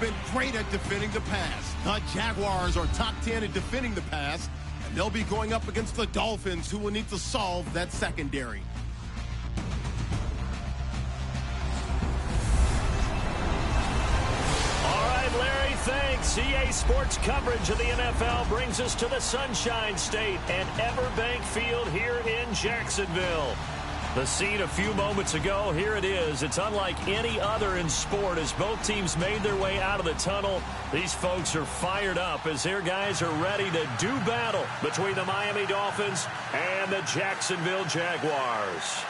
been great at defending the pass. The Jaguars are top 10 in defending the pass, and they'll be going up against the Dolphins, who will need to solve that secondary. Larry, thanks. EA Sports coverage of the NFL brings us to the Sunshine State and Everbank Field here in Jacksonville. The scene a few moments ago, here it is. It's unlike any other in sport as both teams made their way out of the tunnel. These folks are fired up as their guys are ready to do battle between the Miami Dolphins and the Jacksonville Jaguars.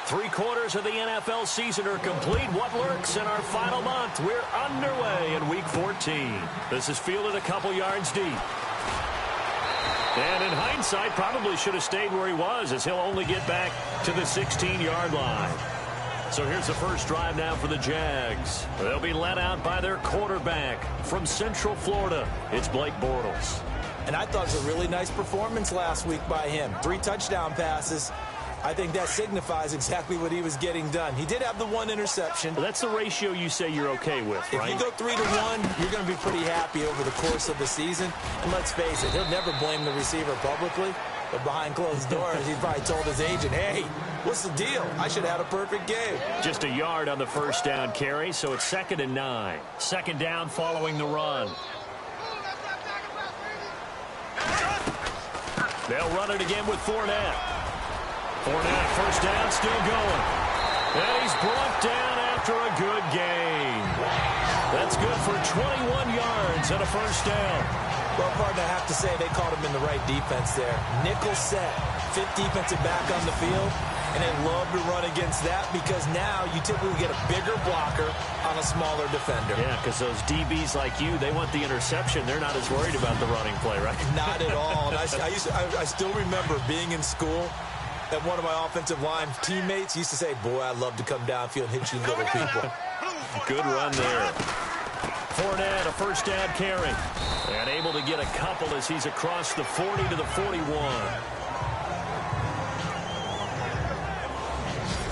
Three-quarters of the NFL season are complete. What lurks in our final month? We're underway in Week 14. This is fielded a couple yards deep. And in hindsight, probably should have stayed where he was, as he'll only get back to the 16-yard line. So here's the first drive now for the Jags. They'll be led out by their quarterback from Central Florida. It's Blake Bortles. And I thought it was a really nice performance last week by him. 3 touchdown passes. I think that signifies exactly what he was getting done. He did have the 1 interception. Well, that's the ratio you say you're okay with, right? If you go 3-to-1, you're going to be pretty happy over the course of the season. And let's face it, he'll never blame the receiver publicly. But behind closed doors, he probably told his agent, hey, what's the deal? I should have had a perfect game. Just a yard on the first down carry, so it's 2nd and 9. Second down following the run. They'll run it again with Fournette. Fournette, first down, still going. And he's brought down after a good gain. That's good for 21 yards and a first down. Well, partner, I have to say they caught him in the right defense there. Nickel set, 5th defensive back on the field, and they love to run against that because now you typically get a bigger blocker on a smaller defender. Yeah, because those DBs like you, they want the interception. They're not as worried about the running play, right? Not at all. And I still remember being in school, and one of my offensive line teammates used to say, boy, I'd love to come downfield and hit you little people. Good run there. Fournette, a first down carry. And able to get a couple as he's across the 40 to the 41.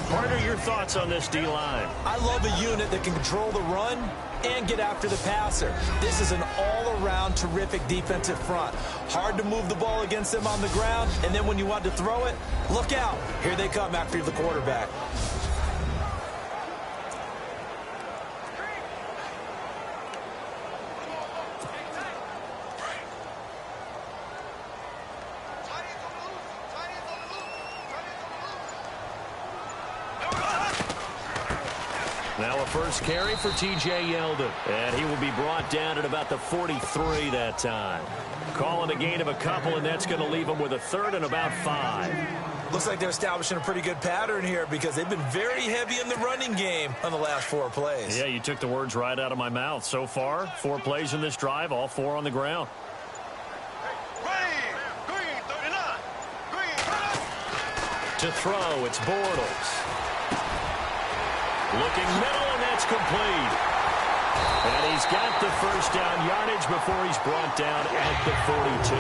Partner, your thoughts on this D-line? I love a unit that can control the run and get after the passer. This is an all-around terrific defensive front. Hard to move the ball against them on the ground, and then when you want to throw it, look out. Here they come after the quarterback. Now a first carry for T.J. Yeldon. And he will be brought down at about the 43 that time. Calling a gain of a couple, and that's going to leave him with a 3rd and about 5. Looks like they're establishing a pretty good pattern here because they've been very heavy in the running game on the last 4 plays. Yeah, you took the words right out of my mouth. So far, 4 plays in this drive, all 4 on the ground. To throw, it's Bortles. Looking middle, and that's complete. And he's got the first down yardage before he's brought down at the 42.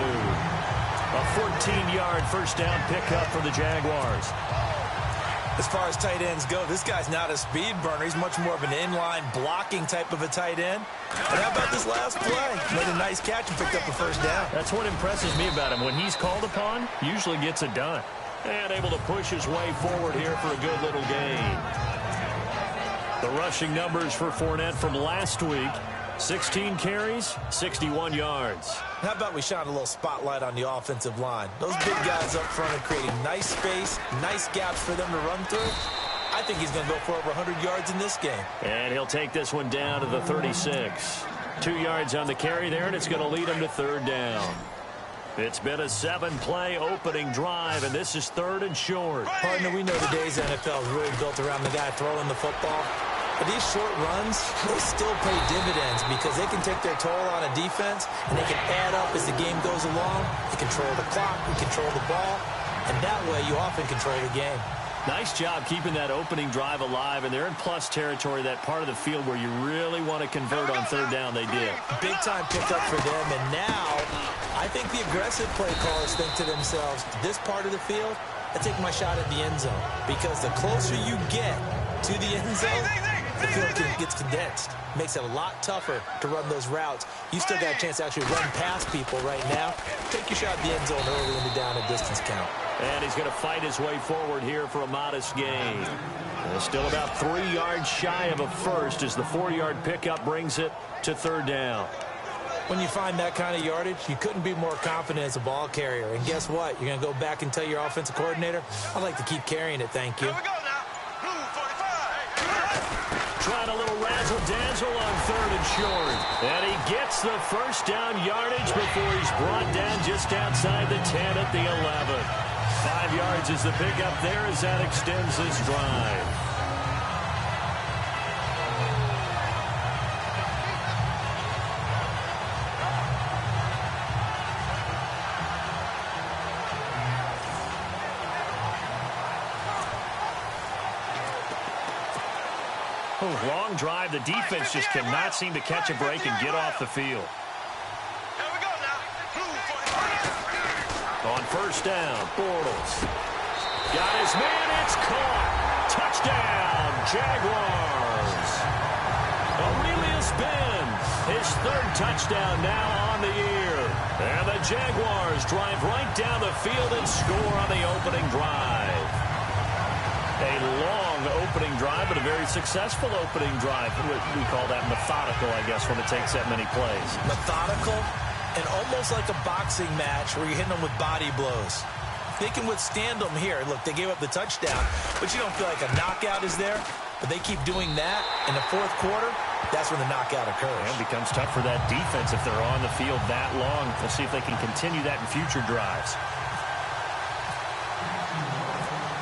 A 14-yard first down pickup for the Jaguars. As far as tight ends go, this guy's not a speed burner. He's much more of an inline blocking type of a tight end. And how about this last play? Made a nice catch and picked up a first down. That's what impresses me about him. When he's called upon, usually gets it done. And able to push his way forward here for a good little gain. The rushing numbers for Fournette from last week, 16 carries, 61 yards. How about we shine a little spotlight on the offensive line? Those big guys up front are creating nice space, nice gaps for them to run through. I think he's going to go for over 100 yards in this game. And he'll take this one down to the 36. 2 yards on the carry there, and it's going to lead them to third down. It's been a 7-play opening drive, and this is third and short. Partner, we know today's NFL is really built around the guy throwing the football. But these short runs, they still pay dividends because they can take their toll on a defense, and they can add up as the game goes along. They control the clock, they control the ball, and that way you often control the game. Nice job keeping that opening drive alive, and they're in plus territory, that part of the field where you really want to convert on third down. They did. Big-time pickup for them, and now I think the aggressive play callers think to themselves, this part of the field, I take my shot at the end zone, because the closer you get to the end zone, the field gets condensed. Makes it a lot tougher to run those routes. You still got a chance to actually run past people right now. Take your shot at the end zone early in the down and distance count. And he's going to fight his way forward here for a modest gain. Still about 3 yards shy of a first as the 4-yard pickup brings it to third down. When you find that kind of yardage, you couldn't be more confident as a ball carrier. And guess what? You're going to go back and tell your offensive coordinator, I'd like to keep carrying it, thank you. Trying a little razzle-dazzle on third and short. And he gets the first down yardage before he's brought down just outside the 10 at the 11. 5 yards is the pickup there as that extends this drive. Long drive. The defense just cannot seem to catch a break and get off the field. On first down, Bortles. Got his man. It's caught. Touchdown, Jaguars. Aurelius Ben, his third touchdown now on the year. And the Jaguars drive right down the field and score on the opening drive. A long opening drive, but a very successful opening drive. We call that methodical, I guess, when it takes that many plays. Methodical and almost like a boxing match where you're hitting them with body blows. They can withstand them here. Look, they gave up the touchdown, but you don't feel like a knockout is there. But they keep doing that in the fourth quarter. That's when the knockout occurs. And it becomes tough for that defense if they're on the field that long. We'll see if they can continue that in future drives.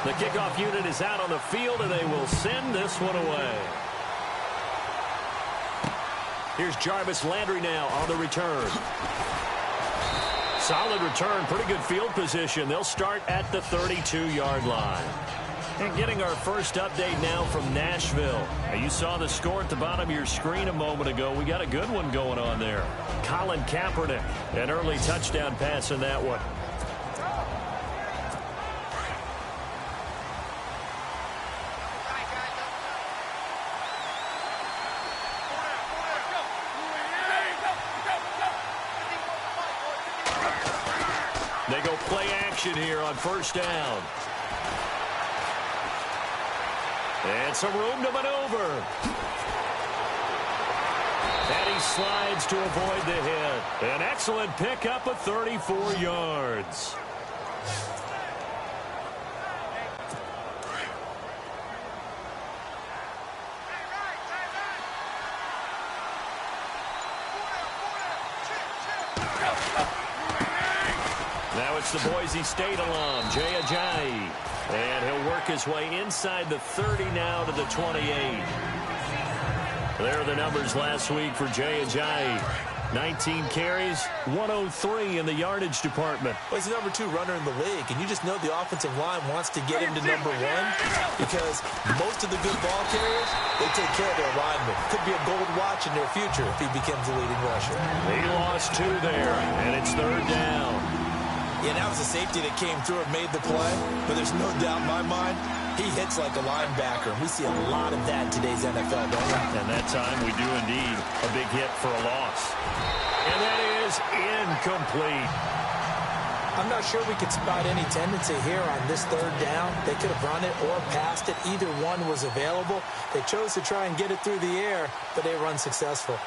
The kickoff unit is out on the field, and they will send this one away. Here's Jarvis Landry now on the return. Solid return, pretty good field position. They'll start at the 32-yard line. And getting our first update now from Nashville. Now, you saw the score at the bottom of your screen a moment ago. We got a good one going on there. Colin Kaepernick, an early touchdown pass in that one. They go play action here on first down. And some room to maneuver. And he slides to avoid the hit. An excellent pickup of 34 yards. Now it's the Boise State alum, Jay Ajayi. And he'll work his way inside the 30 now to the 28. There are the numbers last week for Jay Ajayi. 19 carries, 103 in the yardage department. Well, he's the number 2 runner in the league, and you just know the offensive line wants to get him to number 1 because most of the good ball carriers, they take care of their linemen. Could be a gold watch in their future if he becomes the leading rusher. He lost 2 there, and it's third down. Yeah, that was a safety that came through and made the play, but there's no doubt in my mind, he hits like a linebacker. We see a lot of that in today's NFL, don't we? And that time we do indeed a big hit for a loss. And that is incomplete. I'm not sure we could spot any tendency here on this third down. They could have run it or passed it. Either one was available. They chose to try and get it through the air, but they were unsuccessful.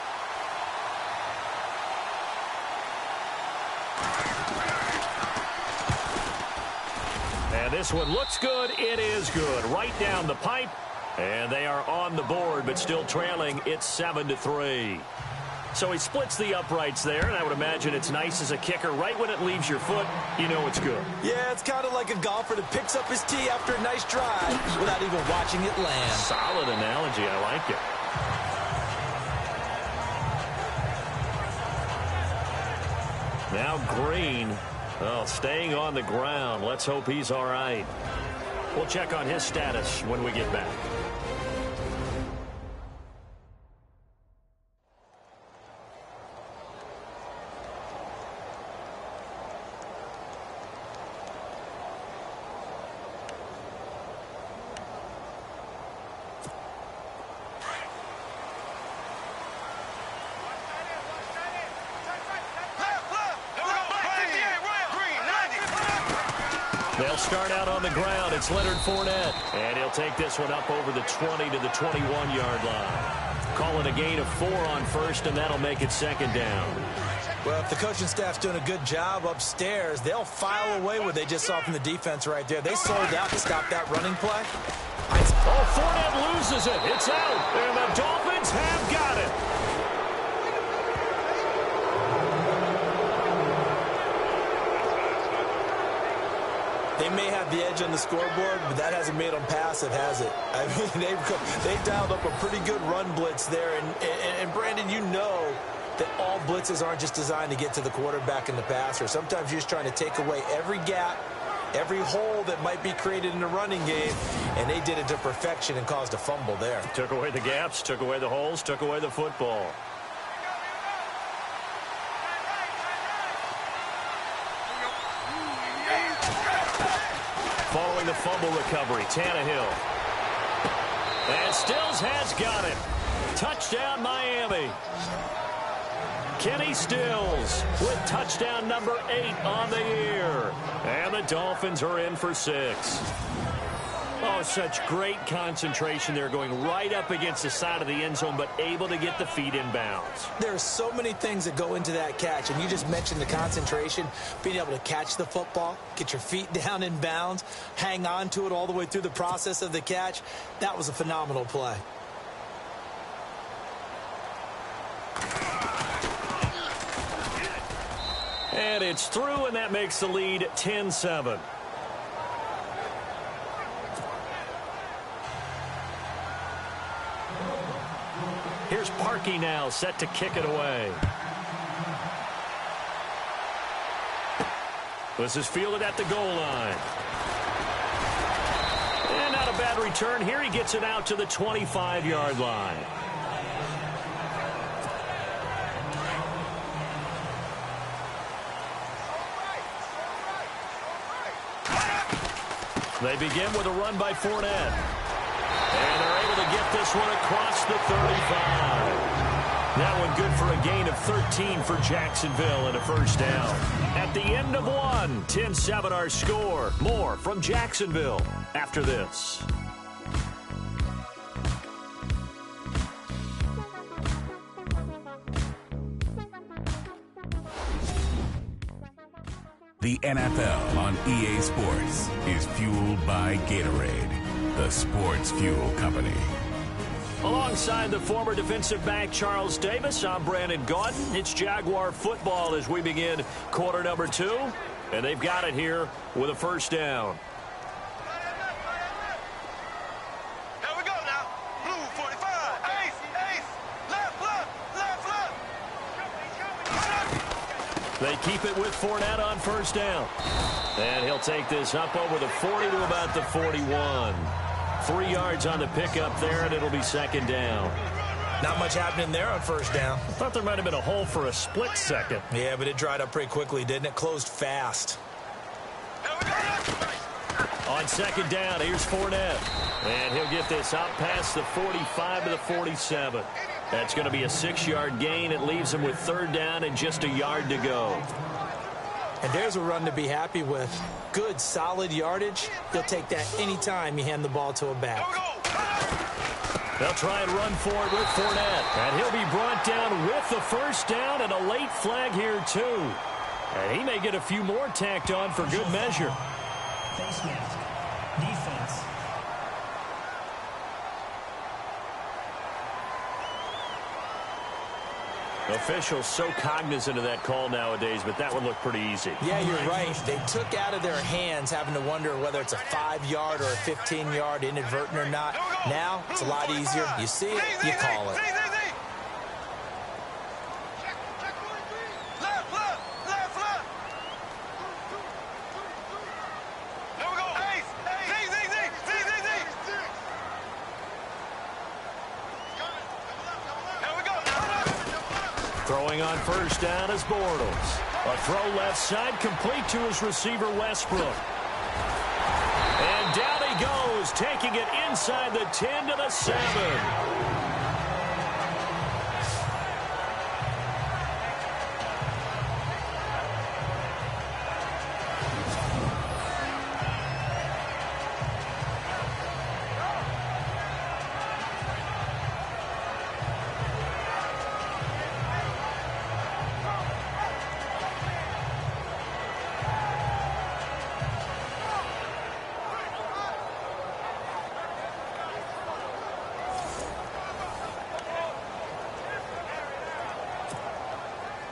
And this one looks good. It is good. Right down the pipe. And they are on the board, but still trailing. It's 7-3. So he splits the uprights there, and I would imagine it's nice as a kicker. Right when it leaves your foot, you know it's good. Yeah, it's kind of like a golfer that picks up his tee after a nice drive without even watching it land. Solid analogy. I like it. Now Green, staying on the ground. Let's hope he's all right. We'll check on his status when we get back. They'll start out on the ground. It's Leonard Fournette. And he'll take this one up over the 20 to the 21-yard line. Call it a gain of 4 on first, and that'll make it second down. Well, if the coaching staff's doing a good job upstairs, they'll file away what they just saw from the defense right there. They sold out to stop that running play. Fournette loses it. It's out. And the Dolphins have got it. They may have the edge on the scoreboard, but that hasn't made them passive, has it? I mean, they've dialed up a pretty good run blitz there. And Brandon, you know that all blitzes aren't just designed to get to the quarterback and the passer. Sometimes you're just trying to take away every gap, every hole that might be created in the running game, and they did it to perfection and caused a fumble there. Took away the gaps, took away the holes, took away the football. Following the fumble recovery, Tannehill. And Stills has got it. Touchdown, Miami. Kenny Stills with touchdown number 8 on the year. And the Dolphins are in for 6. Oh, such great concentration there, going right up against the side of the end zone, but able to get the feet in bounds. There are so many things that go into that catch, and you just mentioned the concentration, being able to catch the football, get your feet down in bounds, hang on to it all the way through the process of the catch. That was a phenomenal play. And it's through, and that makes the lead 10-7. Here's Parkey now, set to kick it away. This is fielded at the goal line. And not a bad return here. He gets it out to the 25-yard line. They begin with a run by Fournette. And they're able to get this one across the 35. That one good for a gain of 13 for Jacksonville and a first down. At the end of one, 10-7 our score. More from Jacksonville after this. The NFL on EA Sports is fueled by Gatorade, the sports fuel company. Alongside the former defensive back Charles Davis, I'm Brandon Gaudin. It's Jaguar football as we begin quarter number 2. And they've got it here with a first down. Here we go now. Blue 45. Ace. Left. They keep it with Fournette on first down. And he'll take this up over the 40 to about the 41. 3 yards on the pickup there, and it'll be second down. Not much happening there on first down. I thought there might have been a hole for a split second. Yeah, but it dried up pretty quickly, didn't it? Closed fast. On second down, here's Fournette. And he'll get this out past the 45 to the 47. That's going to be a 6-yard gain. It leaves him with third down and just a yard to go. And there's a run to be happy with. Good, solid yardage. He'll take that anytime you hand the ball to a back. They'll try and run for it with Fournette. And he'll be brought down with the first down and a late flag here, too. And he may get a few more tacked on for good measure. Face mask. Defense. Officials so cognizant of that call nowadays, but that would look pretty easy. Yeah, you're right. They took out of their hands having to wonder whether it's a 5-yard or a 15-yard inadvertent or not. Now, it's a lot easier. You see it, you call it. Throwing on first down is Bortles. A throw left side complete to his receiver Westbrook. And down he goes, taking it inside the 10 to the 7.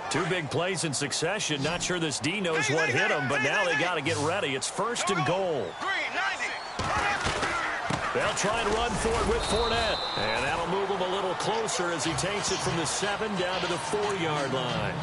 Two big plays in succession. Not sure this D knows what hit him, but now they got to get ready. It's 1st and goal. They'll try and run for it with Fournette. And that'll move him a little closer as he takes it from the 7 down to the 4-yard line.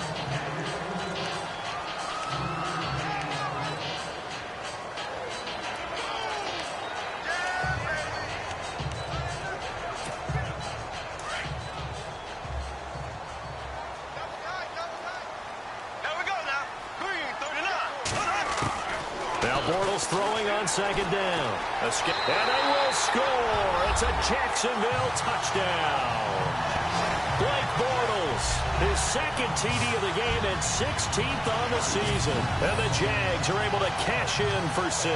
Bortles throwing on 2nd down. And they will score. It's a Jacksonville touchdown. Blake Bortles, his 2nd TD of the game and 16th on the season. And the Jags are able to cash in for 6.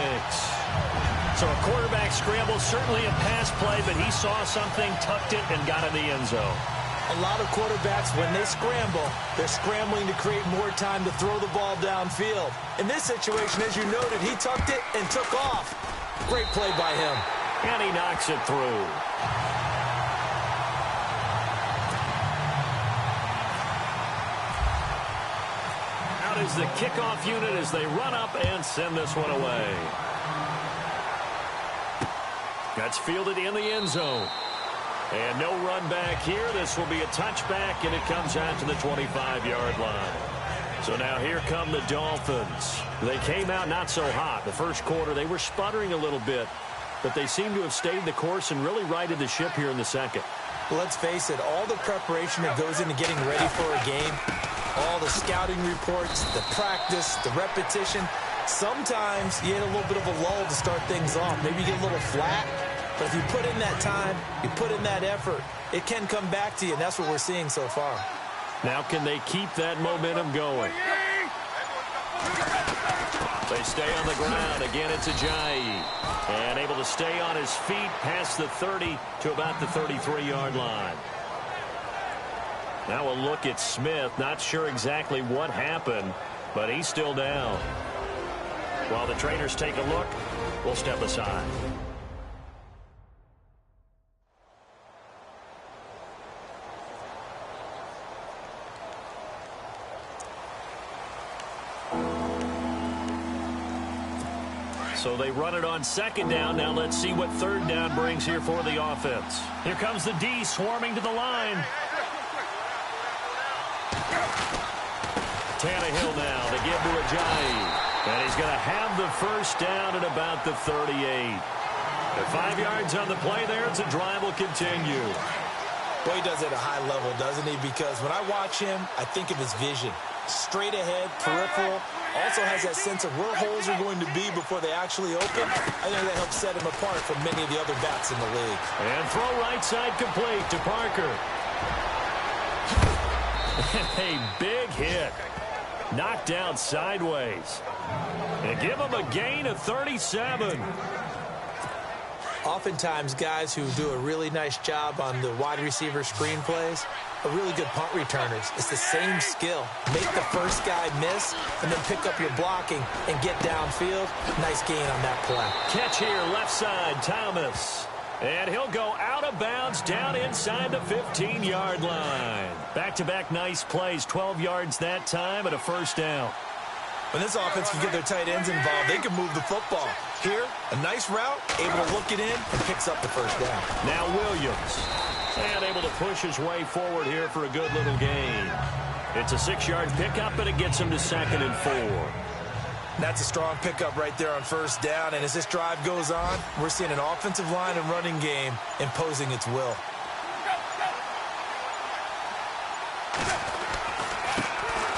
So a quarterback scramble, certainly a pass play, but he saw something, tucked it, and got in the end zone. A lot of quarterbacks, when they scramble, they're scrambling to create more time to throw the ball downfield. In this situation, as you noted, he tucked it and took off. Great play by him. And he knocks it through. Out is the kickoff unit as they run up and send this one away. That's fielded in the end zone. And no run back here. This will be a touchback, and it comes out to the 25-yard line. So now here come the Dolphins. They came out not so hot. The first quarter, they were sputtering a little bit, but they seem to have stayed the course and really righted the ship here in the second. Well, let's face it, all the preparation that goes into getting ready for a game, all the scouting reports, the practice, the repetition, sometimes you get a little bit of a lull to start things off. Maybe you get a little flat. But if you put in that time, you put in that effort, it can come back to you, and that's what we're seeing so far. Now can they keep that momentum going? They stay on the ground. Again, it's Ajayi. And able to stay on his feet past the 30 to about the 33-yard line. Now a look at Smith. Not sure exactly what happened, but he's still down. While the trainers take a look, we'll step aside. So they run it on 2nd down. Now let's see what 3rd down brings here for the offense. Here comes the D swarming to the line. Tannehill now to give to Ajayi. And he's going to have the 1st down at about the 38. At 5 yards on the play there, it's a drive will continue. Well, he does it at a high level, doesn't he? Because when I watch him, I think of his vision. Straight ahead, peripheral. Also has that sense of where holes are going to be before they actually open. I think that helps set him apart from many of the other bats in the league. And throw right side complete to Parker. A big hit. Knocked down sideways. And give him a gain of 37. Oftentimes, guys who do a really nice job on the wide receiver screen plays are really good punt returners. It's the same skill. Make the first guy miss and then pick up your blocking and get downfield. Nice gain on that play. Catch here, left side, Thomas. And he'll go out of bounds down inside the 15-yard line. Back-to-back nice plays, 12 yards that time and a first down. When this offense can get their tight ends involved, they can move the football. Here, a nice route, able to look it in, and picks up the first down. Now Williams. And able to push his way forward here for a good little gain. It's a 6-yard pickup, and it gets him to 2nd and 4. That's a strong pickup right there on first down, and as this drive goes on, we're seeing an offensive line and running game imposing its will.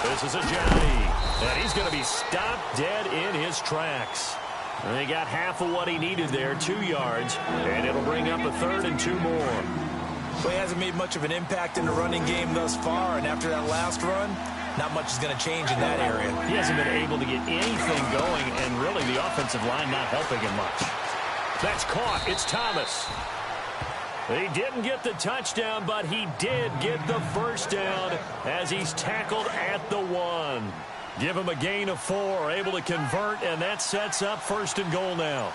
This is a Johnny, and he's going to be stopped dead in his tracks. And he got half of what he needed there, 2 yards, and it'll bring up a 3rd and 2 more. Well, he hasn't made much of an impact in the running game thus far, and after that last run, not much is going to change in that area. He hasn't been able to get anything going, and really the offensive line not helping him much. That's caught. It's Thomas. He didn't get the touchdown, but he did get the first down as he's tackled at the 1. Give him a gain of 4, able to convert, and that sets up 1st and goal now.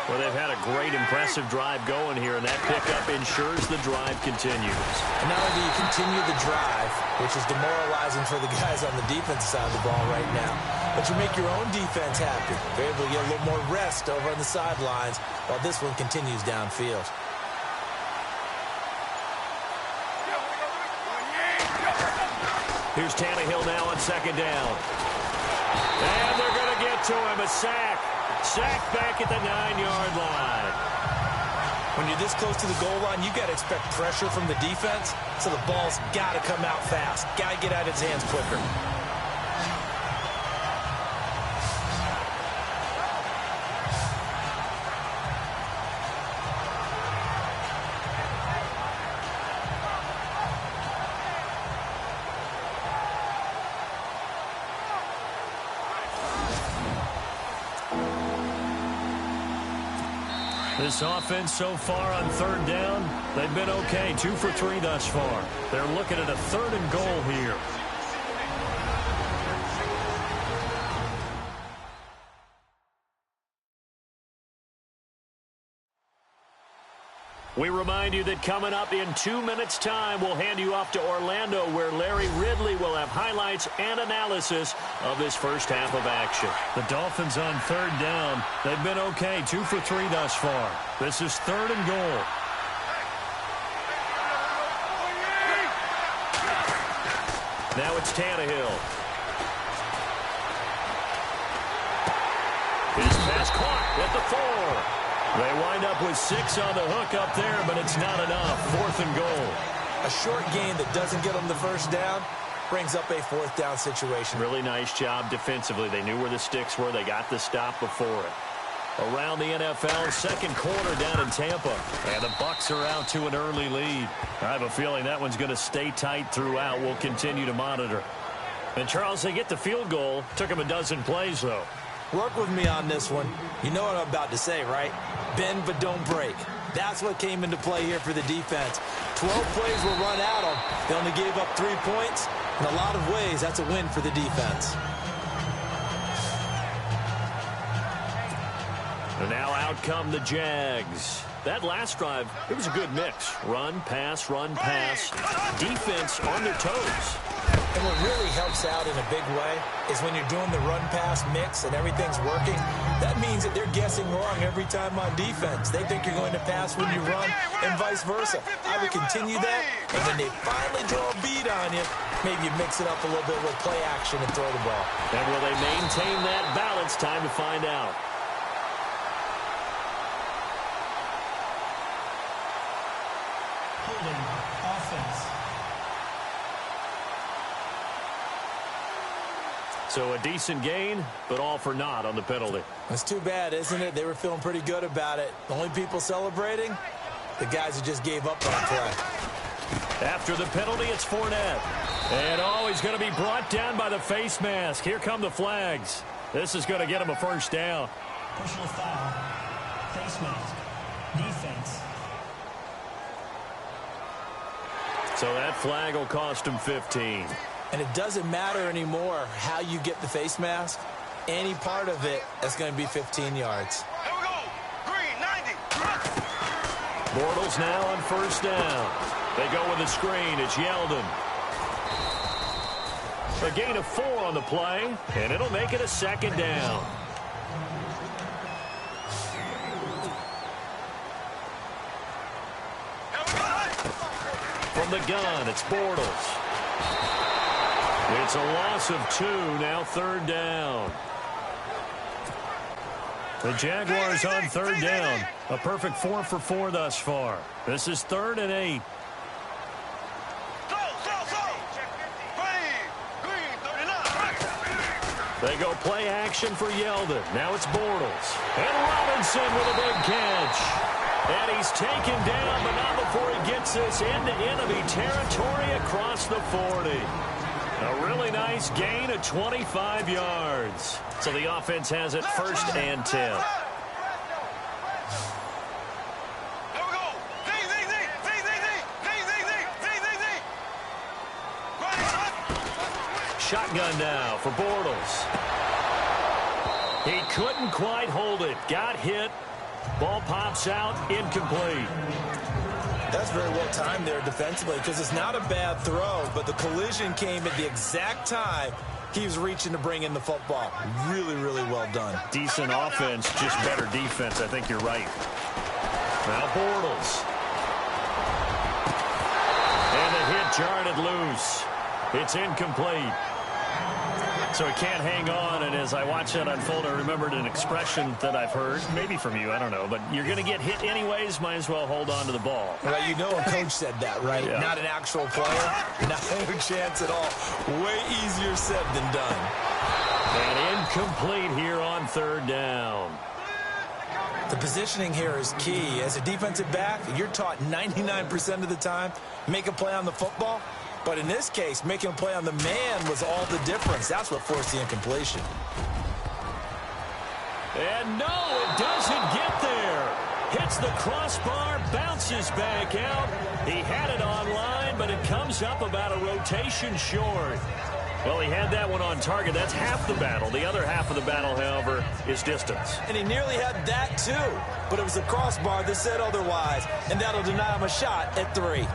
Well, they've had a great, impressive drive going here, and that pickup ensures the drive continues. And not only do you continue the drive, which is demoralizing for the guys on the defensive side of the ball right now, but you make your own defense happy. They're able to get a little more rest over on the sidelines while this one continues downfield. Here's Tannehill now on 2nd down. And they're going to get to him. A sack. Sack back at the 9-yard line. When you're this close to the goal line, you got to expect pressure from the defense, so the ball's got to come out fast. Got to get out of his hands quicker. This offense so far on 3rd down, they've been okay. 2 for 3 thus far. They're looking at a 3rd and goal here. We remind you that coming up in 2 minutes' time, we'll hand you off to Orlando, where Larry Ridley will have highlights and analysis of this first half of action. The Dolphins on 3rd down. They've been okay, 2 for 3 thus far. This is 3rd and goal. Now it's Tannehill. His pass caught at the 4. They wind up with 6 on the hook up there, but it's not enough. 4th and goal. A short gain that doesn't get them the first down brings up a 4th down situation. Really nice job defensively. They knew where the sticks were. They got the stop before it. Around the NFL, 2nd quarter down in Tampa. And the Bucs are out to an early lead. I have a feeling that one's going to stay tight throughout. We'll continue to monitor. And, Charles, they get the field goal. Took them a dozen plays, though. Work with me on this one. You know what I'm about to say, right? Bend but don't break. That's what came into play here for the defense. 12 plays were run at them. They only gave up 3 points. In a lot of ways, that's a win for the defense. And now out come the Jags. That last drive, it was a good mix. Run, pass, defense on their toes. And what really helps out in a big way is when you're doing the run-pass mix and everything's working, that means that they're guessing wrong every time on defense. They think you're going to pass when you run and vice versa. I would continue that, and when they finally draw a beat on you, maybe you mix it up a little bit with play action and throw the ball. And will they maintain that balance? Time to find out. Holding offense. So a decent gain, but all for naught on the penalty. It's too bad, isn't it? They were feeling pretty good about it. The only people celebrating, the guys who just gave up on play. After the penalty, it's Fournette. And he's going to be brought down by the face mask. Here come the flags. This is going to get him a first down. Personal foul. Face mask. Defense. So that flag will cost him 15. And it doesn't matter anymore how you get the face mask. Any part of it, that's going to be 15 yards. Here we go. Green, 90. Bortles now on first down. They go with a screen. It's Yeldon. A gain of 4 on the play, and it'll make it a second down. From the gun, it's Bortles. It's a loss of 2, now third down. The Jaguars on third down. A perfect 4 for 4 thus far. This is 3rd and 8. They go play action for Yeldon. Now it's Bortles. And Robinson with a big catch. And he's taken down, but not before he gets this into enemy territory across the 40. A really nice gain of 25 yards. So the offense has it 1st and 10. Shotgun now for Bortles. He couldn't quite hold it. Got hit. Ball pops out. Incomplete. That's very well timed there defensively because it's not a bad throw, but the collision came at the exact time he was reaching to bring in the football. Really, really well done. Decent offense, just better defense. I think you're right. Now Bortles. And the hit jarred it loose. It's incomplete. So he can't hang on, and as I watch that unfold, I remembered an expression that I've heard, maybe from you, I don't know, but you're going to get hit anyways, might as well hold on to the ball. Well, you know a coach said that, right? Yeah. Not an actual player. Not a chance at all. Way easier said than done. And incomplete here on third down. The positioning here is key. As a defensive back, you're taught 99% of the time, make a play on the football. But in this case, making a play on the man was all the difference. That's what forced the incompletion. And no, it doesn't get there. Hits the crossbar, bounces back out. He had it online, but it comes up about a rotation short. Well, he had that one on target. That's half the battle. The other half of the battle, however, is distance. And he nearly had that, too. But it was the crossbar that said otherwise, and that'll deny him a shot at 3.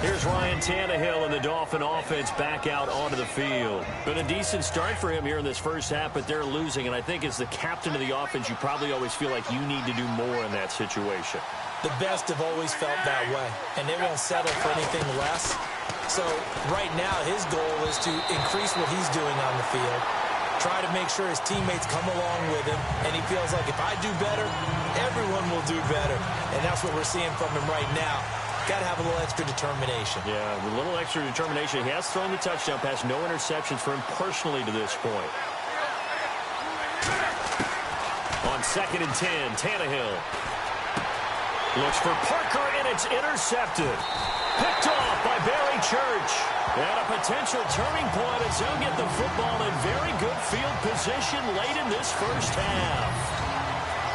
Here's Ryan Tannehill and the Dolphin offense back out onto the field. Been a decent start for him here in this first half, but they're losing. And I think as the captain of the offense, you probably always feel like you need to do more in that situation. The best have always felt that way, and they won't settle for anything less. So right now, his goal is to increase what he's doing on the field, try to make sure his teammates come along with him, and he feels like if I do better, everyone will do better. And that's what we're seeing from him right now. Got to have a little extra determination. Yeah, a little extra determination. He has thrown the touchdown pass. No interceptions for him personally to this point. On 2nd and 10, Tannehill looks for Parker, and it's intercepted. Picked off by Barry Church. And a potential turning point as they'll get the football in very good field position late in this first half.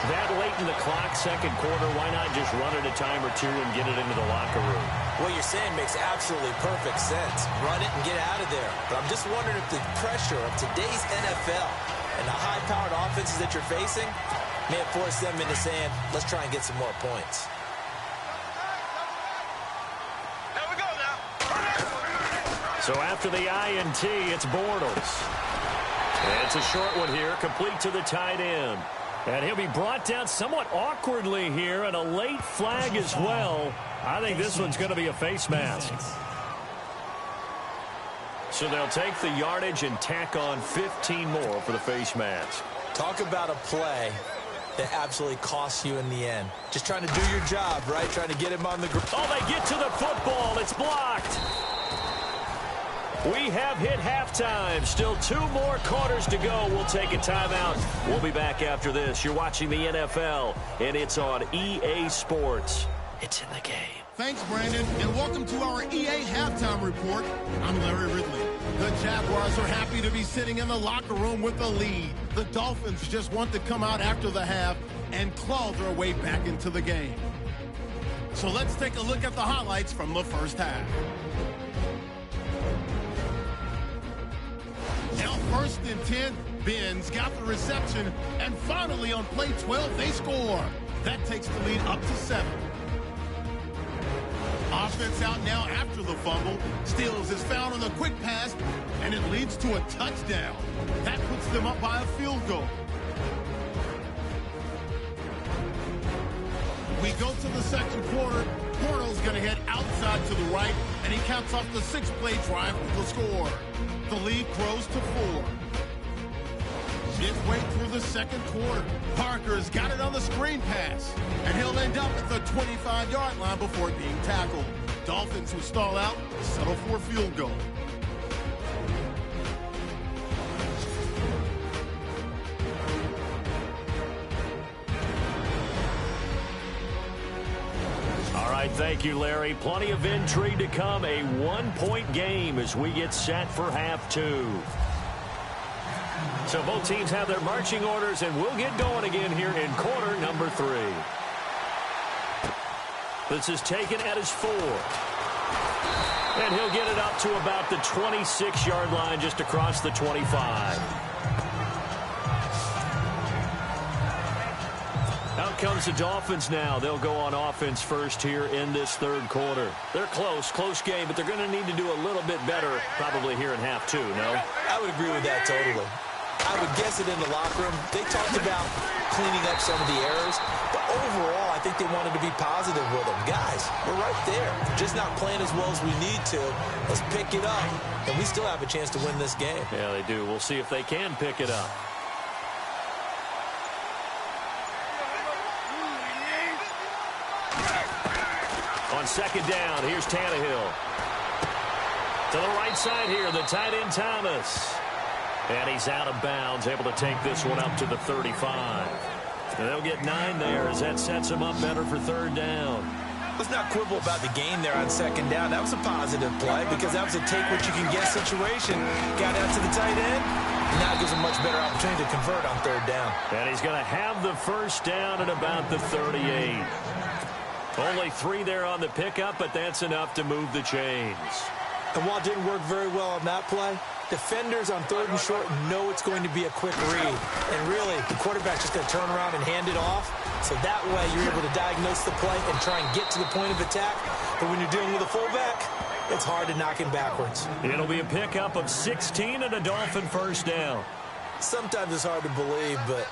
That late in the clock, second quarter, why not just run it a time or two and get it into the locker room? What you're saying makes absolutely perfect sense. Run it and get out of there. But I'm just wondering if the pressure of today's NFL and the high-powered offenses that you're facing may have forced them into saying, let's try and get some more points. Here we go now. So after the INT, it's Bortles. And it's a short one here, complete to the tight end. And he'll be brought down somewhat awkwardly here, and a late flag as well. I think this one's going to be a face mask. So they'll take the yardage and tack on 15 more for the face mask. Talk about a play that absolutely costs you in the end. Just trying to do your job, right? Trying to get him on the ground. Oh, they get to the football. It's blocked. We have hit halftime. Still 2 more quarters to go. We'll take a timeout. We'll be back after this. You're watching the NFL, and it's on EA Sports. It's in the game. Thanks, Brandon, and welcome to our EA Halftime Report. I'm Larry Ridley. The Jaguars are happy to be sitting in the locker room with a lead. The Dolphins just want to come out after the half and claw their way back into the game. So let's take a look at the highlights from the first half. Now 1st and 10, Benz got the reception, and finally on play 12, they score. That takes the lead up to 7. Offense out now after the fumble. Steals is found on the quick pass, and it leads to a touchdown. That puts them up by a field goal. We go to the second quarter. Porno's going to head outside to the right, and he counts off the 6-play drive with the score. The lead grows to 4. Midway through the second quarter, Parker's got it on the screen pass, and he'll end up at the 25-yard line before being tackled. Dolphins will stall out, settle for a field goal. All right, thank you, Larry. Plenty of intrigue to come. A 1-point game as we get set for half 2. So both teams have their marching orders, and we'll get going again here in quarter number 3. This is taken at his 4. And he'll get it up to about the 26-yard line, just across the 25. Out comes the Dolphins now. They'll go on offense first here in this third quarter. They're close game, but they're going to need to do a little bit better probably here in half 2, no? I would agree with that totally. I would guess it in the locker room. They talked about cleaning up some of the errors, but overall, I think they wanted to be positive with them. Guys, we're right there. Just not playing as well as we need to. Let's pick it up, and we still have a chance to win this game. Yeah, they do. We'll see if they can pick it up. On second down, here's Tannehill. To the right side here, the tight end Thomas. And he's out of bounds, able to take this one up to the 35. And they'll get 9 there as that sets him up better for third down. Let's not quibble about the gain there on second down. That was a positive play because that was a take-what-you-can-get situation. Got out to the tight end, and now gives him a much better opportunity to convert on third down. And he's going to have the first down at about the 38. Only 3 there on the pickup, but that's enough to move the chains. And while it didn't work very well on that play, defenders on third and short know it's going to be a quick read. And really, the quarterback's just going to turn around and hand it off. So that way, you're able to diagnose the play and try and get to the point of attack. But when you're dealing with a fullback, it's hard to knock him backwards. It'll be a pickup of 16 and a Dolphin first down. Sometimes it's hard to believe, but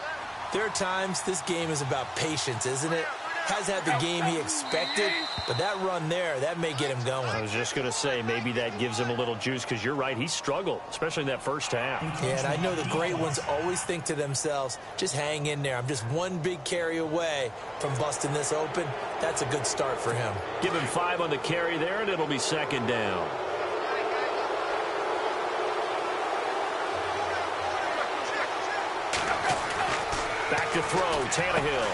there are times this game is about patience, isn't it? Has had the game he expected, but that run there, that may get him going. I was just going to say, maybe that gives him a little juice, because you're right, he struggled, especially in that first half. Yeah, and I know the great ones always think to themselves, just hang in there. I'm just one big carry away from busting this open. That's a good start for him. Give him 5 on the carry there, and it'll be second down. Back to throw, Tannehill.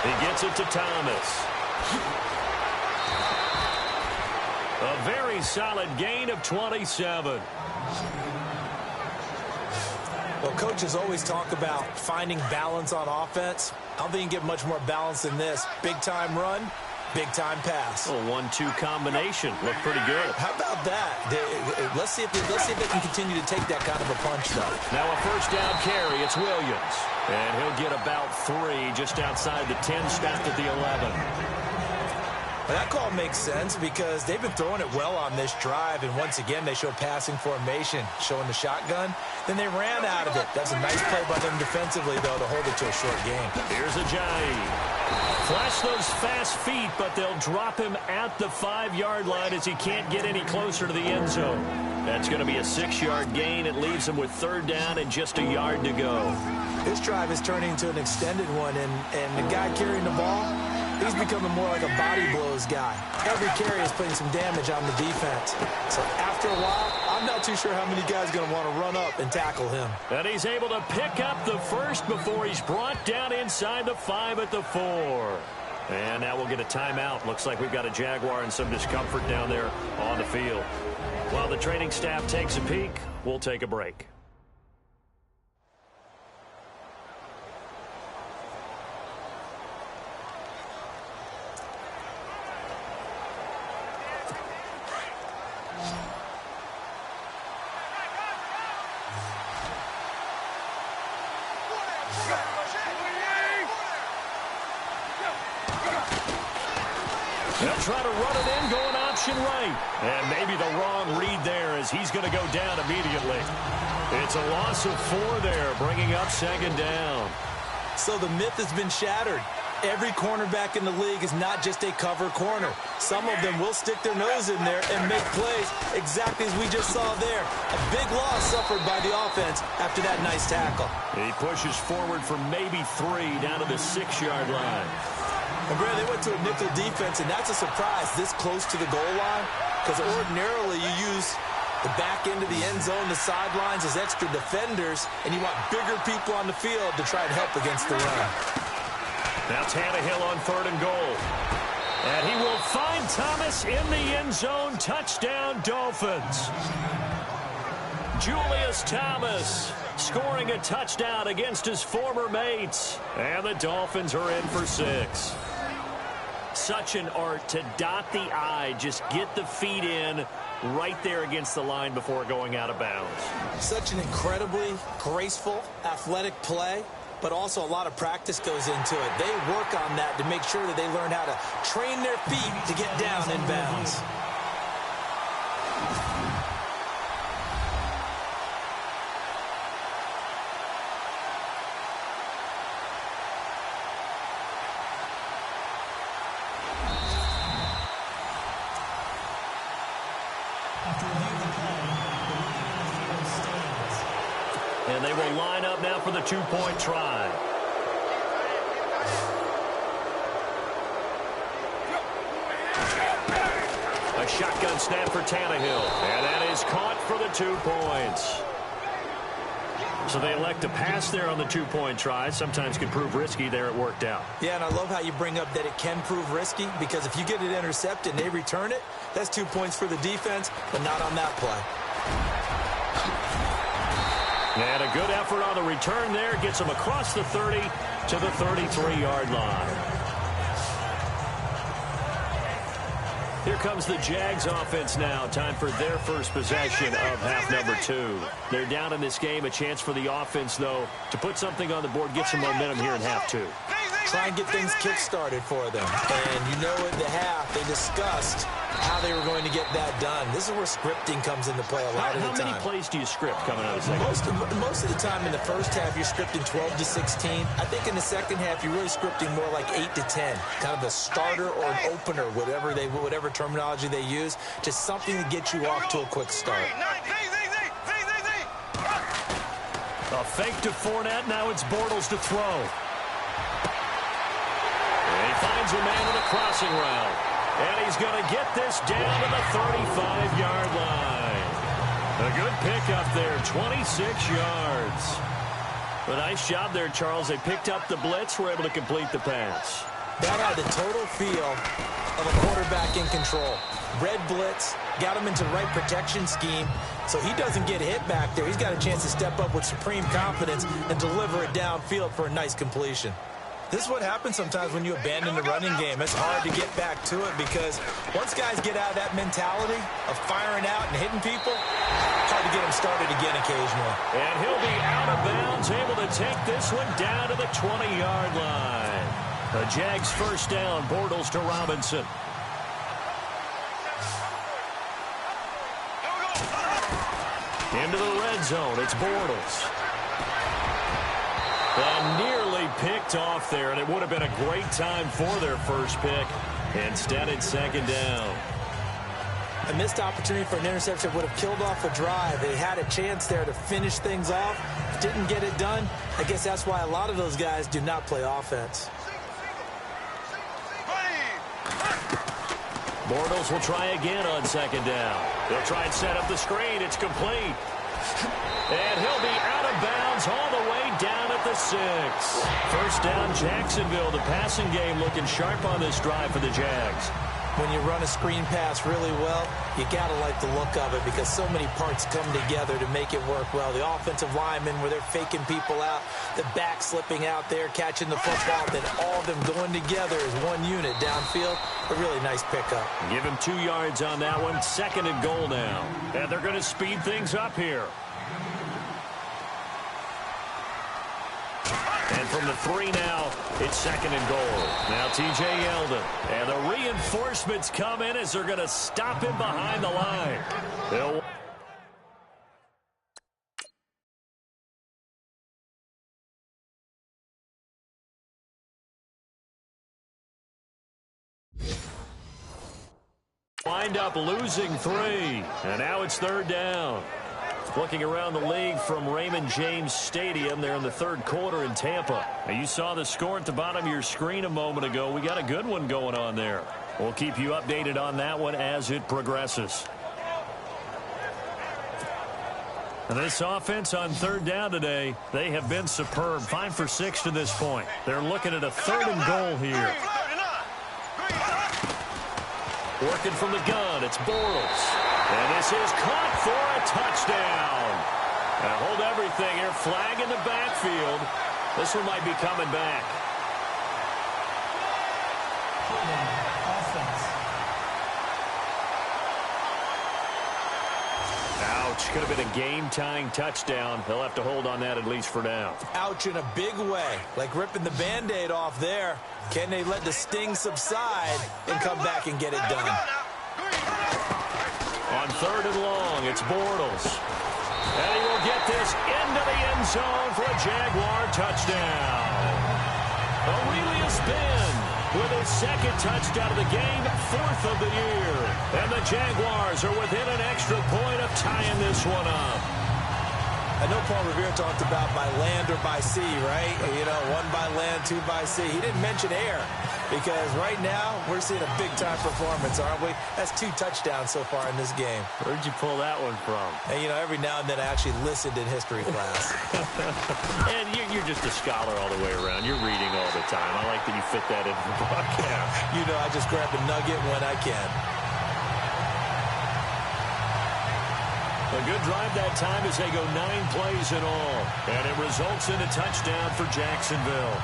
He gets it to Thomas. A very solid gain of 27. Well, coaches always talk about finding balance on offense. I don't think you can get much more balance than this. Big-time run, big-time pass. A 1-2 combination. Looked pretty good. How about that? Let's see if they can continue to take that kind of a punch, though. Now a first down carry. It's Williams. And he'll get about 3 just outside the 10, stopped at the 11. Well, that call makes sense because they've been throwing it well on this drive, and once again they show passing formation, showing the shotgun. Then they ran out of it. That's a nice play by them defensively, though, to hold it to a short game. Here's Ajayi. Flash those fast feet, but they'll drop him at the 5-yard line as he can't get any closer to the end zone. That's going to be a 6-yard gain. It leaves him with third down and just a yard to go. This drive is turning into an extended one, and the guy carrying the ball, he's becoming more like a body blows guy. Every carry is putting some damage on the defense. So after a while, I'm not too sure how many guys are going to want to run up and tackle him. And he's able to pick up the first before he's brought down inside the 5 at the 4. And now we'll get a timeout. Looks like we've got a Jaguar and some discomfort down there on the field. While the training staff takes a peek, we'll take a break. They'll try to run it in, going option right. And maybe the wrong read there as he's going to go down immediately. It's a loss of 4 there, bringing up 2nd down. So the myth has been shattered. Every cornerback in the league is not just a cover corner. Some of them will stick their nose in there and make plays exactly as we just saw there. A big loss suffered by the offense after that nice tackle. He pushes forward for maybe 3 down to the 6-yard line. And Brad, they went to a nickel defense, and that's a surprise this close to the goal line, because ordinarily you use the back end of the end zone, the sidelines as extra defenders, and you want bigger people on the field to try and help against the run. Now Tannehill on 3rd and goal. And he will find Thomas in the end zone. Touchdown, Dolphins. Julius Thomas scoring a touchdown against his former mates. And the Dolphins are in for 6. Such an art to dot the I, just get the feet in right there against the line before going out of bounds. Such an incredibly graceful, athletic play, but also a lot of practice goes into it. They work on that to make sure that they learn how to train their feet to get down in bounds. And they will line up now for the 2-point try. A shotgun snap for Tannehill. And that is caught for the 2 points. So they elect to pass there on the 2-point try. Sometimes can prove risky. There it worked out. Yeah, and I love how you bring up that it can prove risky, because if you get it intercepted and they return it, that's 2 points for the defense, but not on that play. And a good effort on the return there. Gets him across the 30 to the 33-yard line. Here comes the Jags offense now. Time for their first possession of half number 2. They're down in this game. A chance for the offense, though, to put something on the board, get some momentum here in half 2. Try and get things kick-started for them. And you know at the half, they discussed how they were going to get that done. This is where scripting comes into play a lot of the time. How many plays do you script coming out of the second? Most of the time in the first half, you're scripting 12 to 16. I think in the second half, you're really scripting more like 8 to 10. Kind of a starter or an opener, whatever terminology they use, just something to get you off to a quick start. A fake to Fournette. Now it's Bortles to throw. And he finds a man in a crossing route. And he's going to get this down to the 35-yard line. A good pickup there, 26 yards. A nice job there, Charles. They picked up the blitz, were able to complete the pass. That had the total feel of a quarterback in control. Red blitz, got him into the right protection scheme, so he doesn't get hit back there. He's got a chance to step up with supreme confidence and deliver it downfield for a nice completion. This is what happens sometimes when you abandon the running game. It's hard to get back to it, because once guys get out of that mentality of firing out and hitting people, it's hard to get them started again occasionally. And he'll be out of bounds, able to take this one down to the 20-yard line. The Jags first down, Bortles to Robinson. Into the red zone, it's Bortles. And nearly picked off there, and it would have been a great time for their first pick. Instead, it's second down. A missed opportunity for an interception would have killed off a drive. They had a chance there to finish things off. Didn't get it done. I guess that's why a lot of those guys do not play offense. Bortles will try again on second down. They'll try and set up the screen. It's complete. And he'll be out of bounds all the way down at the 6. First down, Jacksonville. The passing game looking sharp on this drive for the Jags. When you run a screen pass really well, you got to like the look of it, because so many parts come together to make it work well. The offensive linemen, where they're faking people out, the back slipping out there, catching the football, then all of them going together as one unit downfield. A really nice pickup. Give him 2 yards on that one. Second and goal now. And they're going to speed things up here. And from the 3 now, it's second and goal. Now T.J. Yeldon. And the reinforcements come in as they're going to stop him behind the line. They'll wind up losing 3. And now it's third down. Looking around the league from Raymond James Stadium, they're in the third quarter in Tampa. Now, you saw the score at the bottom of your screen a moment ago. We got a good one going on there. We'll keep you updated on that one as it progresses. And this offense on third down today, they have been superb. 5 for 6 to this point. They're looking at a third and goal here. Working from the gun, it's Bortles. And this is caught for a touchdown. Now hold everything here. Flag in the backfield. This one might be coming back. Offense. Ouch. Could have been a game-tying touchdown. They'll have to hold on that at least for now. Ouch in a big way. Like ripping the Band-Aid off there. Can they let the sting subside and come back and get it done? On third and long, it's Bortles. And he will get this into the end zone for a Jaguar touchdown. Aurelius Ben with his second touchdown of the game, 4th of the year. And the Jaguars are within an extra point of tying this one up. I know Paul Revere talked about by land or by sea, right? You know, 1 by land, 2 by sea. He didn't mention air because right now we're seeing a big-time performance, aren't we? That's 2 touchdowns so far in this game. Where'd you pull that one from? And, you know, every now and then I actually listened in history class. And you're just a scholar all the way around. You're reading all the time. I like that you fit that into the broadcast. You know, I just grab a nugget when I can. A good drive that time as they go 9 plays in all. And it results in a touchdown for Jacksonville.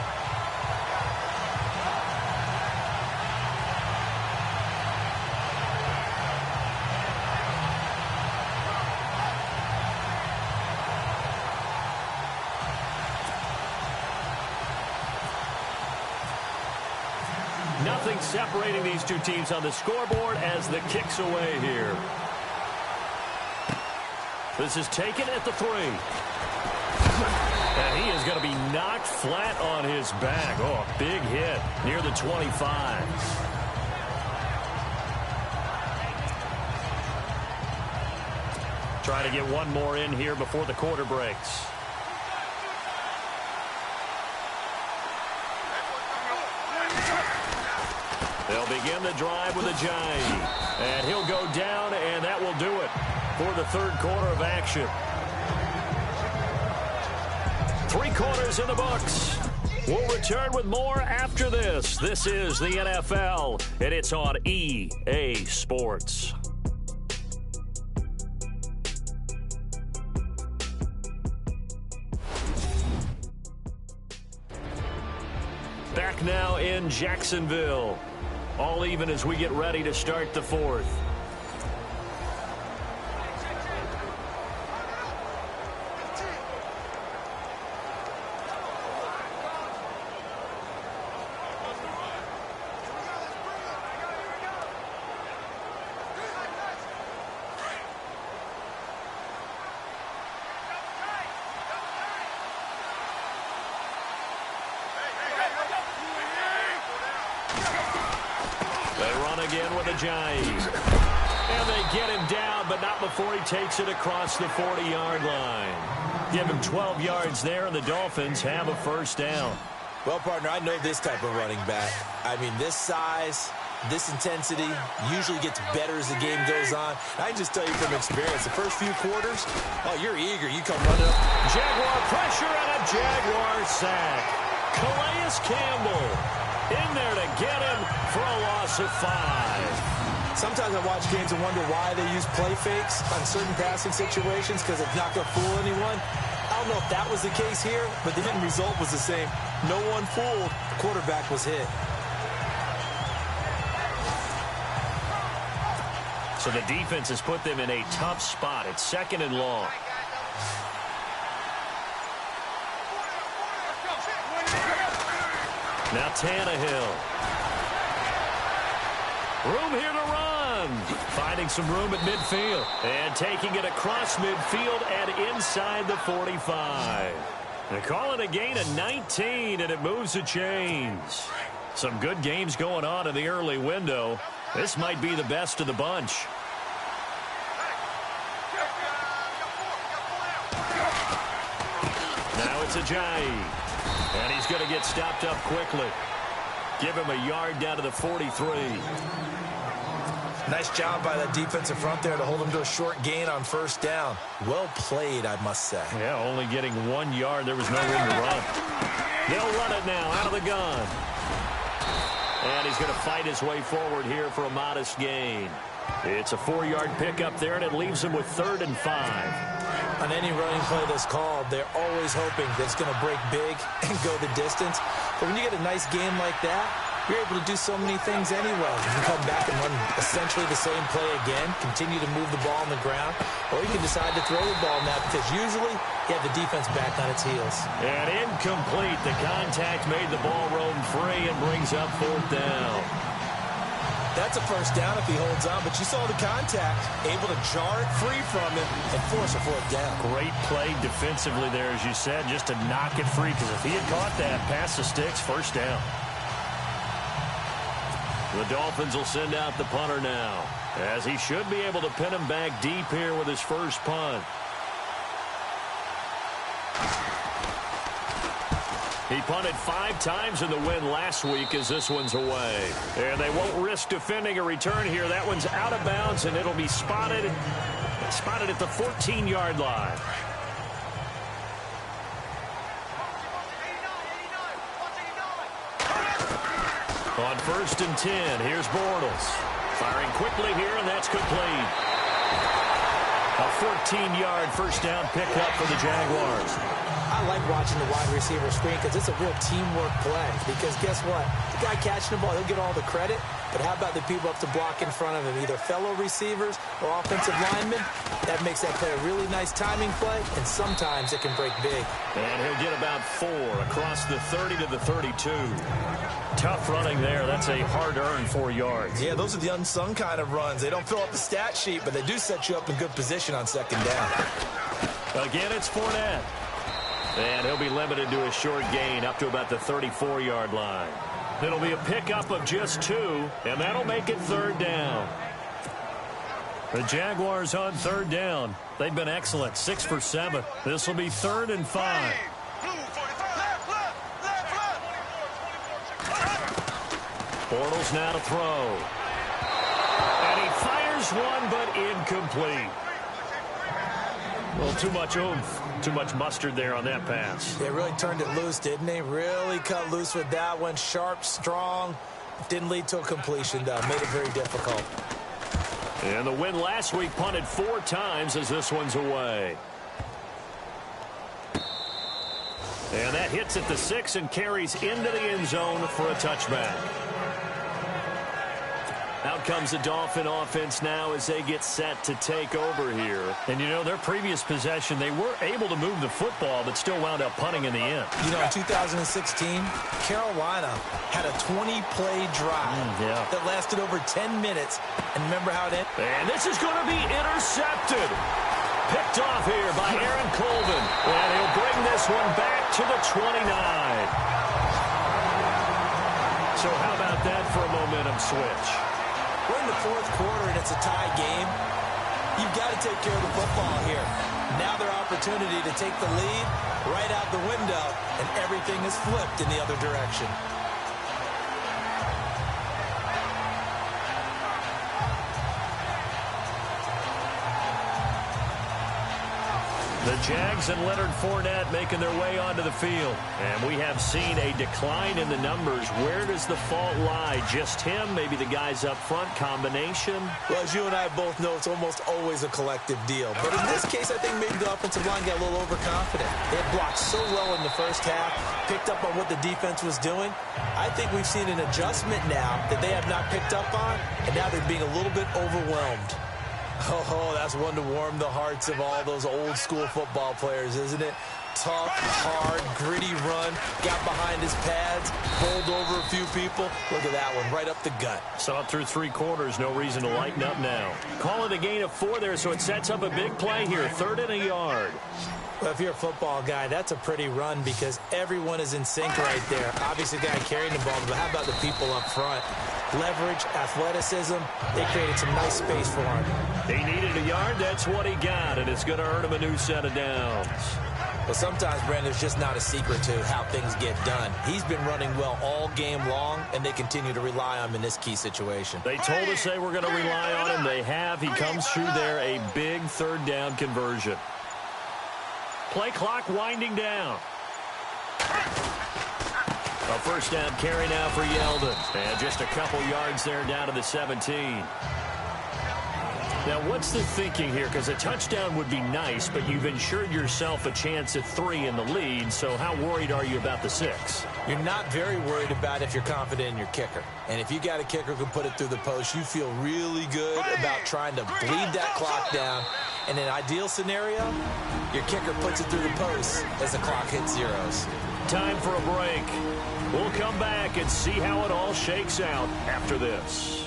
Nothing separating these two teams on the scoreboard as the kick's away here. This is taken at the 3. And he is going to be knocked flat on his back. Oh, a big hit near the 25. Trying to get one more in here before the quarter breaks. They'll begin the drive with a Ajayi. And he'll go down, and that will do it for the third quarter of action. 3 quarters in the books. We'll return with more after this. This is the NFL, and it's on EA Sports. Back now in Jacksonville. All even as we get ready to start the 4th. Again with Ajayi. And they get him down, but not before he takes it across the 40-yard line. Give him 12 yards there, and the Dolphins have a first down. Well, partner, I know this type of running back. I mean, this size, this intensity usually gets better as the game goes on. I can just tell you from experience, the first few quarters, oh, you're eager. You come running up. Jaguar pressure and a Jaguar sack. Calais Campbell in there to get him for a loss of 5. Sometimes I watch games and wonder why they use play fakes on certain passing situations because it's not going to fool anyone. I don't know if that was the case here, but the end result was the same. No one fooled. The quarterback was hit. So the defense has put them in a tough spot. It's second and long. Now Tannehill. Room here to run. Finding some room at midfield. And taking it across midfield and inside the 45. They call it a gain of 19, and it moves the chains. Some good games going on in the early window. This might be the best of the bunch. Now it's Ajayi. And he's going to get stopped up quickly. Give him a yard down to the 43. Nice job by that defensive front there to hold him to a short gain on first down. Well played, I must say. Yeah, only getting 1 yard. There was no room to run. They'll run it now out of the gun. And he's going to fight his way forward here for a modest gain. It's a 4-yard pickup there, and it leaves him with 3rd and 5. On any running play that's called, they're always hoping that it's going to break big and go the distance. But when you get a nice game like that, you're able to do so many things anyway. You can come back and run essentially the same play again, continue to move the ball on the ground, or you can decide to throw the ball now because usually you have the defense back on its heels. And incomplete. The contact made the ball roam free and brings up 4th down. That's a first down if he holds on, but you saw the contact, able to jar it free from him and force a 4th down. Great play defensively there, as you said, just to knock it free, because if he had caught that, past the sticks, first down. The Dolphins will send out the punter now, as he should be able to pin him back deep here with his first punt. He punted 5 times in the win last week as this one's away. And they won't risk defending a return here. That one's out of bounds, and it'll be spotted at the 14-yard line. On 1st and 10, here's Bortles. Firing quickly here, and that's complete. A 14-yard first down pickup for the Jaguars. I like watching the wide receiver screen because it's a real teamwork play. Because guess what? The guy catching the ball, he'll get all the credit. But how about the people up to block in front of him, either fellow receivers or offensive linemen? That makes that play a really nice timing play, and sometimes it can break big. And he'll get about 4 across the 30 to the 32. Tough running there. That's a hard-earned 4 yards. Yeah, those are the unsung kind of runs. They don't fill up the stat sheet, but they do set you up in good position on 2nd down. Again, it's Fournette. And he'll be limited to a short gain up to about the 34-yard line. It'll be a pickup of just 2, and that'll make it 3rd down. The Jaguars on 3rd down. They've been excellent, 6 for 7. This will be 3rd and 5. Bortles now to throw. And he fires one, but incomplete. Well, too much oomph, too much mustard there on that pass. They really turned it loose, didn't they? Really cut loose with that one. Sharp, strong. Didn't lead to a completion, though. Made it very difficult. And the win last week punted 4 times as this one's away. And that hits at the 6 and carries into the end zone for a touchback. Out comes the Dolphin offense now as they get set to take over here. And, you know, their previous possession, they were able to move the football, but still wound up punting in the end. You know, in 2016, Carolina had a 20-play drive that lasted over 10 minutes. And remember how it ended? And this is going to be intercepted. Picked off here by Aaron Colvin. And he'll bring this one back to the 29. So how about that for a momentum switch? We're in the 4th quarter, and it's a tie game. You've got to take care of the football here. Now their opportunity to take the lead right out the window, and everything is flipped in the other direction. The Jags and Leonard Fournette making their way onto the field. And we have seen a decline in the numbers. Where does the fault lie? Just him? Maybe the guys up front? Combination? Well, as you and I both know, it's almost always a collective deal. But in this case, I think maybe the offensive line got a little overconfident. They had blocked so well in the first half, picked up on what the defense was doing. I think we've seen an adjustment now that they have not picked up on, and now they're being a little bit overwhelmed. Oh, that's one to warm the hearts of all those old-school football players, isn't it? Tough, hard, gritty run got behind his pads, bowled over a few people. Look at that one, right up the gut. So up through 3 quarters, no reason to lighten up now. Call it a gain of 4 there, so it sets up a big play here, 3rd and a yard. Well, if you're a football guy, that's a pretty run because everyone is in sync right there. Obviously, the guy carrying the ball, but how about the people up front? Leverage, athleticism, they created some nice space for him. He needed a yard, that's what he got, and it's going to earn him a new set of downs. Well, sometimes, Brandon, there's just not a secret to how things get done. He's been running well all game long, and they continue to rely on him in this key situation. They told us they were going to rely on him. They have. He comes through there, a big 3rd down conversion. Play clock winding down. A 1st down carry now for Yeldon. And just a couple yards there down to the 17. Now, what's the thinking here? Because a touchdown would be nice, but you've ensured yourself a chance at 3 in the lead, so how worried are you about the 6? You're not very worried about if you're confident in your kicker. And if you got a kicker who can put it through the post, you feel really good about trying to bleed that clock down. In an ideal scenario, your kicker puts it through the post as the clock hits zeros. Time for a break. We'll come back and see how it all shakes out after this.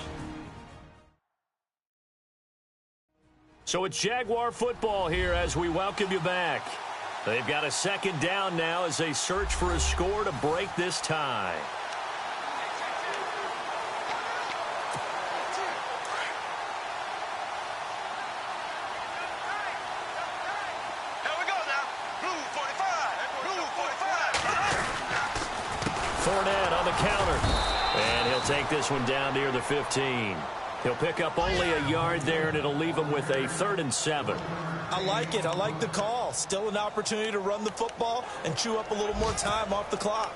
So it's Jaguar football here as we welcome you back. They've got a 2nd down now as they search for a score to break this tie. Here we go now. Blue 45. Blue 45. Fournette on the counter. And he'll take this one down near the 15. He'll pick up only a yard there, and it'll leave him with a 3rd and 7. I like it. I like the call. Still an opportunity to run the football and chew up a little more time off the clock.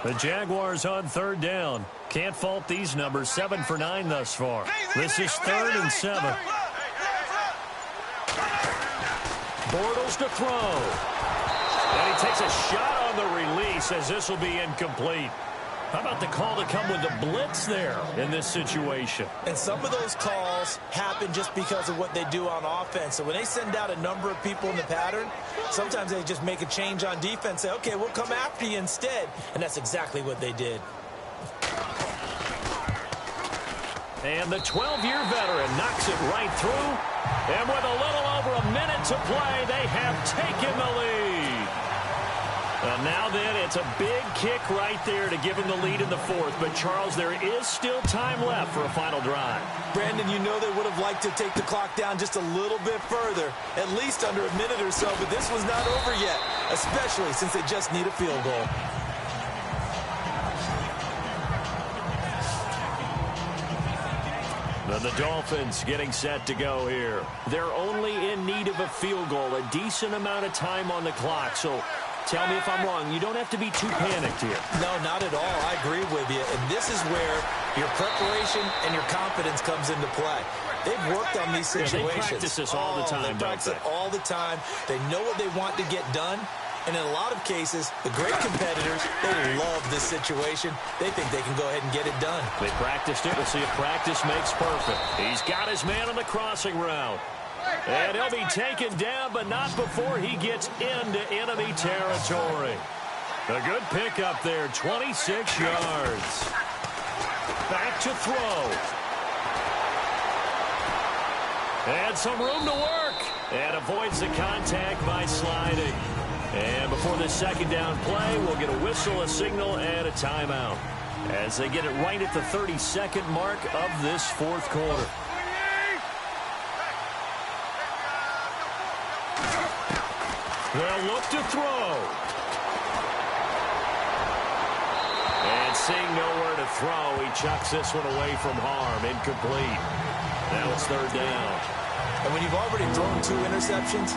The Jaguars on 3rd down. Can't fault these numbers. 7 for 9 thus far. This is 3rd and 7. Bortles to throw. And he takes a shot on the release as this will be incomplete. How about the call to come with the blitz there in this situation? And some of those calls happen just because of what they do on offense. So when they send out a number of people in the pattern, sometimes they just make a change on defense, say, okay, we'll come after you instead. And that's exactly what they did. And the 12-year veteran knocks it right through. And with a little over a minute to play, they have taken the lead. Well, now then, it's a big kick right there to give them the lead in the 4th. But, Charles, there is still time left for a final drive. Brandon, you know they would have liked to take the clock down just a little bit further, at least under a minute or so. But this was not over yet, especially since they just need a field goal. The Dolphins getting set to go here. They're only in need of a field goal, a decent amount of time on the clock. So tell me if I'm wrong. You don't have to be too panicked here. No, not at all. I agree with you. And this is where your preparation and your confidence comes into play. They've worked on these situations. They practice this all the time, They practice it all the time. They know what they want to get done. And in a lot of cases, the great competitors, they love this situation. They think they can go ahead and get it done. They practiced it. We'll see if practice makes perfect. He's got his man on the crossing route. And he'll be taken down, but not before he gets into enemy territory. A good pickup there, 26 yards. Back to throw. And some room to work. And avoids the contact by sliding. And before this 2nd down play, we'll get a whistle, a signal, and a timeout as they get it right at the 32nd mark of this 4th quarter. They'll look to throw. And seeing nowhere to throw, he chucks this one away from harm. Incomplete. Now it's 3rd down. And when you've already thrown 2 interceptions,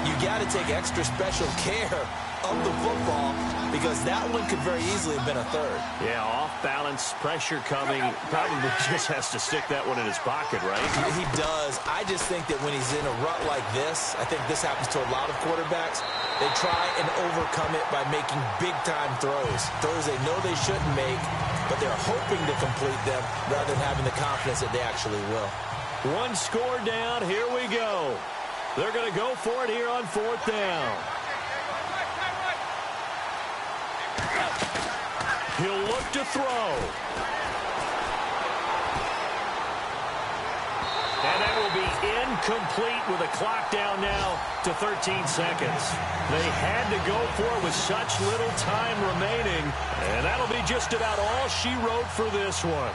you got to take extra special care of the football because that one could very easily have been a 3rd. Yeah, off balance, pressure coming. Probably just has to stick that one in his pocket, right? He does. I just think that when he's in a rut like this, I think this happens to a lot of quarterbacks, they try and overcome it by making big-time throws. Throws they know they shouldn't make, but they're hoping to complete them rather than having the confidence that they actually will. 1 score down. Here we go. They're going to go for it here on 4th down. He'll look to throw. And that will be incomplete with the clock down now to 13 seconds. They had to go for it with such little time remaining. And that'll be just about all she wrote for this one.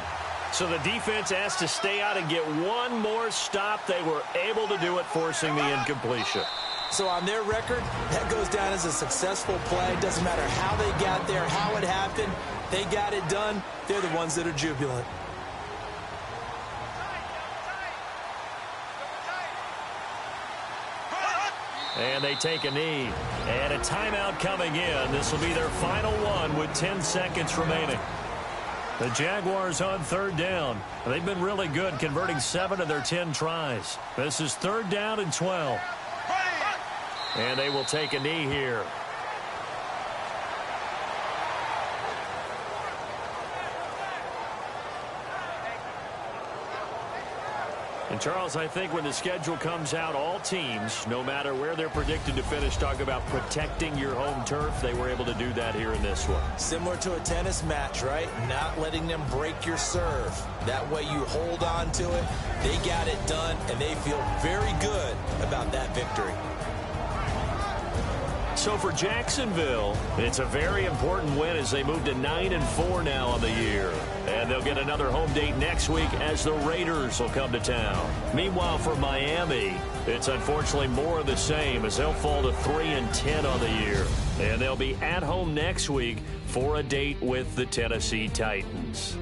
So the defense has to stay out and get one more stop. They were able to do it, forcing the incompletion. So on their record, that goes down as a successful play. Doesn't matter how they got there, how it happened. They got it done. They're the ones that are jubilant. And they take a knee. And a timeout coming in. This will be their final one with 10 seconds remaining. The Jaguars on 3rd down. They've been really good, converting 7 of their 10 tries. This is 3rd down and 12. And they will take a knee here. And, Charles, I think when the schedule comes out, all teams, no matter where they're predicted to finish, talk about protecting your home turf. They were able to do that here in this one. Similar to a tennis match, right? Not letting them break your serve. That way you hold on to it. They got it done, and they feel very good about that victory. So for Jacksonville, it's a very important win as they move to 9-4 now on the year. And they'll get another home date next week as the Raiders will come to town. Meanwhile, for Miami, it's unfortunately more of the same as they'll fall to 3-10 on the year. And they'll be at home next week for a date with the Tennessee Titans.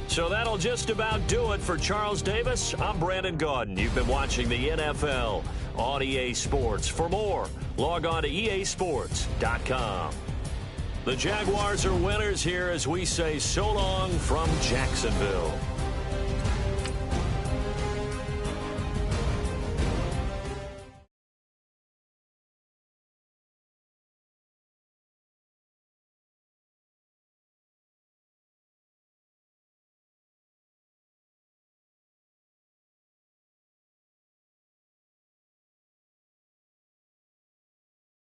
So that'll just about do it for Charles Davis. I'm Brandon Gaudin. You've been watching the NFL on EA Sports. For more, log on to easports.com. The Jaguars are winners here as we say so long from Jacksonville.